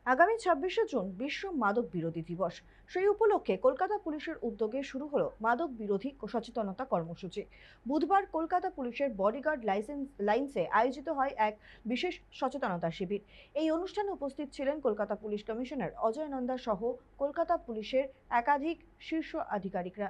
আগামী 26শে জুন বিশ্ব মাদক বিরোধী দিবস। সেই উপলক্ষে কলকাতা পুলিশের উদ্যোগে শুরু হলো মাদক বিরোধী সচেতনতা কর্মসূচি। বুধবার কলকাতা পুলিশের বডিগার্ড লাইন্সে আয়োজিত হয় এক বিশেষ সচেতনতা শিবির। এই অনুষ্ঠানে উপস্থিত ছিলেন কলকাতা পুলিশ কমিশনার অজয় নন্দা সহ কলকাতা পুলিশের একাধিক শীর্ষ আধিকারিকরা।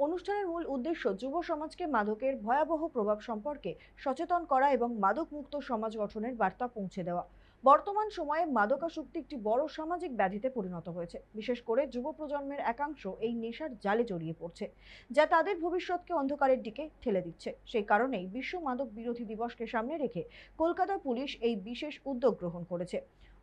অনুষ্ঠানের মূল উদ্দেশ্য যুব সমাজকে মাদকের ভয়াবহ প্রভাব সম্পর্কে সচেতন করা এবং মাদক মুক্ত সমাজ গঠনের বার্তা পৌঁছে দেওয়া। বর্তমান সময়ে মাদকাসক্তি একটি বড় সামাজিক ব্যাধিতে পরিণত হয়েছে। বিশেষ করে যুব প্রজন্মের একাংশ এই নেশার জালে জড়িয়ে পড়ছে, যা তাদের ভবিষ্যৎকে অন্ধকারের দিকে ঠেলে দিচ্ছে। সেই কারণেই বিশ্ব মাদক বিরোধী দিবসকে সামনে রেখে কলকাতা পুলিশ এই বিশেষ উদ্যোগ গ্রহণ করেছে।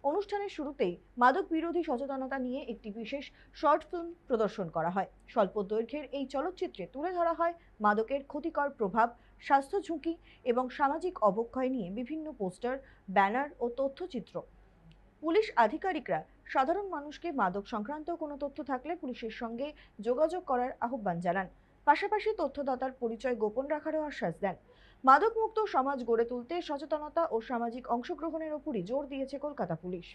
অনুষ্ঠানের শুরুতেই মাদক বিরোধী সচেতনতা নিয়ে একটি বিশেষ শর্ট ফিল্ম প্রদর্শন করা হয়। স্বল্প দৈর্ঘ্যের এই চলচ্চিত্রে তুলে ধরা হয় মাদকের ক্ষতিকর প্রভাব, স্বাস্থ্য ঝুঁকি এবং সামাজিক অবক্ষয় নিয়ে বিভিন্ন পোস্টার, ব্যানার ও তথ্যচিত্র। পুলিশ আধিকারিকরা সাধারণ মানুষকে মাদক সংক্রান্ত কোনো তথ্য থাকলে পুলিশের সঙ্গে যোগাযোগ করার আহ্বান জানান। পাশাপাশি তথ্যদাতার পরিচয় গোপন রাখারও আশ্বাস দেন। মাদক মুক্ত সমাজ গড়ে তুলতে সচেতনতা ও সামাজিক অংশগ্রহণের উপরই জোর দিয়েছে কলকাতা পুলিশ।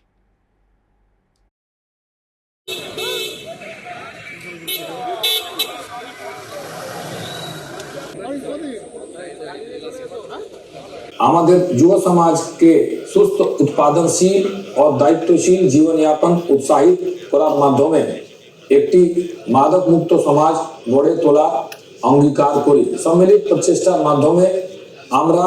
আমাদের যুব সমাজকে সুস্থ, উৎপাদনশীল ও দায়িত্বশীল জীবনযাপন উৎসাহিত করার মাধ্যমে একটি মাদক মুক্ত সমাজ গড়ে তোলা অঙ্গীকার করি। সম্মিলিত প্রচেষ্টার মাধ্যমে আমরা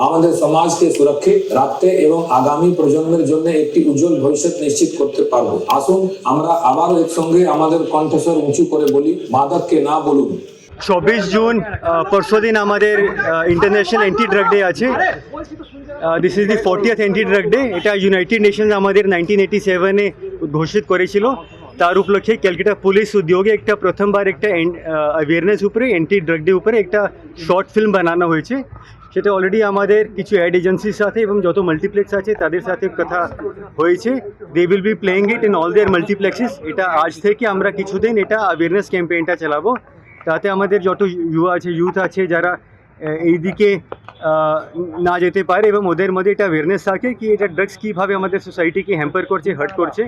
আমাদের সমাজকে সুরক্ষিত রাখতে এবং আগামী প্রজন্মের জন্য একটি উজ্জ্বল ভবিষ্যৎ নিশ্চিত করতে পারবো। আসুন আমরা আবারও একসঙ্গে আমাদের কণ্ঠস্বর উঁচু করে বলি, মাদককে না বলুন। 24 জুন পরশু দিন আমাদের ইন্টারন্যাশনাল অ্যান্টি ড্রাগ ডে আছে। This is the 40th anti drug day. এটা ইউনাইটেড নেশনস আমাদের 1987-এ ঘোষিত করেছিল। তার উপলক্ষে ক্যালকাটা পুলিশ উদ্যোগে একটা প্রথমবার একটা অ্যাওয়ারনেস উপরে অ্যান্টি ড্রাগ ডে উপরে একটা শর্ট ফিল্ম বানানো হয়েছে। সেটা অলরেডি আমাদের কিছু অ্যাড এজেন্সির সাথে এবং যত মাল্টিপ্লেক্স আছে তাদের সাথে কথা হয়েছে। They will be playing it in all their multiplexes. এটা আজ থেকে আমরা কিছুদিন এটা অ্যাওয়ারনেস ক্যাম্পেইনটা চালাবো, তাতে আমাদের যত ইউথ আছে যারা এই দিকে না যেতে পারে এবং ওদের মধ্যে এটা অ্যাওয়ারনেস থাকে কি এটা ড্রাগস কীভাবে আমাদের সোসাইটিকে হ্যাম্পার করছে, হার্ট করছে,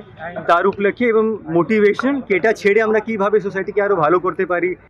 তার উপলক্ষে এবং মোটিভেশন কি এটা ছেড়ে আমরা কীভাবে সোসাইটিকে আরও ভালো করতে পারি।